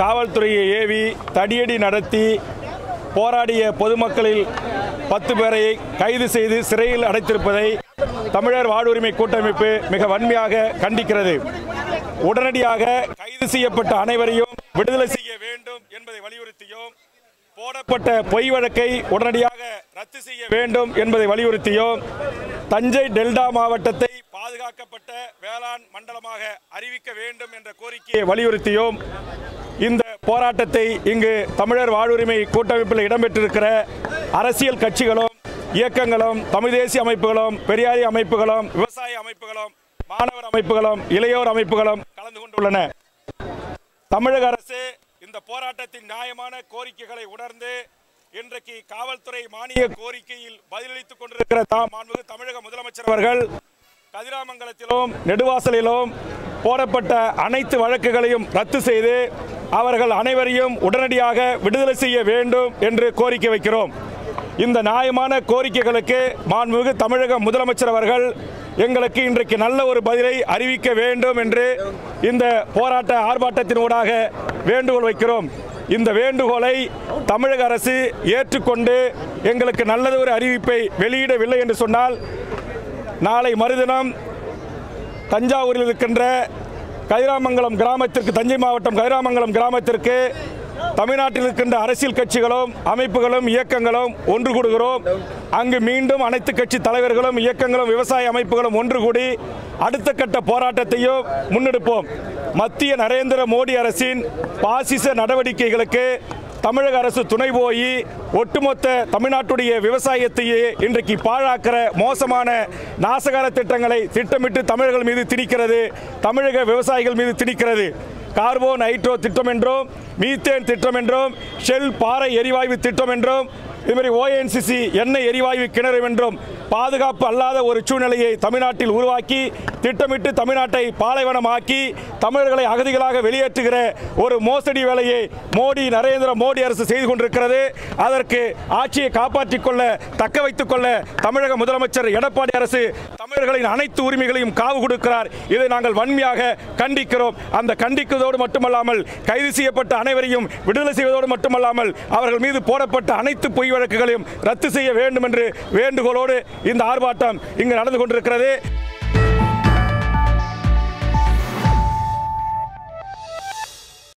காவல்துறையை ஏவி தடியடி நடத்தி போராடிய பொதுமக்களில் 10 பேரை கைது செய்து சிறையில் அடைத்திருப்பதை தமிழர் வாழ்வுரிமை கூட்டமைப்பு மிக வன்மையாக கண்டிக்கிறது. உடனடியாக கைது செய்யப்பட்ட அனைவரையும் விடுதலை செய்ய வேண்டும் என்பதை வலியுறுத்தியும், போடப்பட்ட பொய் வழக்கை உடனடியாக ரத்து செய்ய வேண்டும் என்பதை வலியுறுத்தியும், தஞ்சை டெல்டா மாவட்டத்தை பாதுகாக்கப்பட்ட வேளாண் மண்டலமாக அறிவிக்க வேண்டும் என்ற கோரிக்கையை வலியுறுத்தியும் இந்த போராட்டத்தை இங்கு தமிழர் வாழ்வுரிமை கூட்டமைப்பில் இடம்பெற்றிருக்கிற அரசியல் கட்சிகளும் இயக்கங்களும் தமிழ் தேசிய அமைப்புகளும் பெரியாரி அமைப்புகளும் விவசாய அமைப்புகளும் மாணவர் அமைப்புகளும் இளையோர் அமைப்புகளும் கலந்து கொண்டுள்ளன. தமிழக அரசு இந்த போராட்டத்தின் நியாயமான கோரிக்கைகளை உணர்ந்து இன்றைக்கு காவல்துறை மானிய கோரிக்கையில் பதிலளித்துக் கொண்டிருக்கிற மாண்புமிகு தமிழக முதலமைச்சர் அவர்கள் கதிராமங்கலத்திலும் நெடுவாசலிலும் போடப்பட்ட அனைத்து வழக்குகளையும் ரத்து செய்து அவர்கள் அனைவரையும் உடனடியாக விடுதலை செய்ய வேண்டும் என்று கோரிக்கை வைக்கிறோம். இந்த நியாயமான கோரிக்கைகளுக்கு மாண்புமிகு தமிழக முதலமைச்சர் அவர்கள் எங்களுக்கு இன்றைக்கு நல்ல ஒரு பதிலை அறிவிக்க வேண்டும் என்று இந்த போராட்ட ஆர்ப்பாட்டத்தினூடாக வேண்டுகோள் வைக்கிறோம். இந்த வேண்டுகோளை தமிழக அரசு ஏற்றுக்கொண்டு எங்களுக்கு நல்லது ஒரு அறிவிப்பை வெளியிடவில்லை என்று சொன்னால், நாளை மறுதினம் தஞ்சாவூரில் இருக்கின்ற கதிராமங்கலம் கிராமத்திற்கு, தஞ்சை மாவட்டம் கதிராமங்கலம் கிராமத்திற்கு தமிழ்நாட்டில் இருக்கின்ற அரசியல் கட்சிகளும் அமைப்புகளும் இயக்கங்களும் ஒன்று கூடுகிறோம். அங்கு மீண்டும் அனைத்து கட்சி தலைவர்களும் இயக்கங்களும் விவசாய அமைப்புகளும் ஒன்று கூடி அடுத்த கட்ட போராட்டத்தையும் முன்னெடுப்போம். மத்திய நரேந்திர மோடி அரசின் பாசிச நடவடிக்கைகளுக்கு தமிழக அரசு துணை போய் ஒட்டுமொத்த தமிழ்நாட்டுடைய விவசாயத்தையே இன்றைக்கு பாழாக்கிற மோசமான நாசகார திட்டங்களை திட்டமிட்டு தமிழர்கள் மீது திணிக்கிறது, தமிழக விவசாயிகள் மீது திணிக்கிறது. கார்பன் ஹைட்ரோ திட்டம் என்றும், மீத்தேன் திட்டம் என்றும், ஷெல் பாறை எரிவாயு திட்டம் என்றும், இதுமாதிரி ONGC எண்ணெய் எரிவாயு கிணறு என்றும் பாதுகாப்பு அல்லாத ஒரு சூழ்நிலையை தமிழ்நாட்டில் உருவாக்கி திட்டமிட்டு தமிழ்நாட்டை பாலைவனமாக்கி தமிழர்களை அகதிகளாக வெளியேற்றுகிற ஒரு மோசடி வேலையை நரேந்திர மோடி அரசு செய்து கொண்டிருக்கிறது. அதற்கு ஆட்சியை காப்பாற்றிக் கொள்ள, தக்க வைத்துக் கொள்ள தமிழக முதலமைச்சர் எடப்பாடி அரசு தமிழர்களின் அனைத்து உரிமைகளையும் காவு கொடுக்கிறார். இதை நாங்கள் வன்மையாக கண்டிக்கிறோம். அந்த கண்டிக்கிறதோடு மட்டுமல்லாமல் கைது செய்யப்பட்ட அனைவரையும் விடுதலை செய்வதோடு மட்டுமல்லாமல் அவர்கள் மீது போடப்பட்ட அனைத்து பொய் வழக்குகளையும் ரத்து செய்ய வேண்டும் என்று வேண்டுகோளோடு இந்த ஆர்ப்பாட்டம் இங்கு நடந்து கொண்டிருக்கிறது.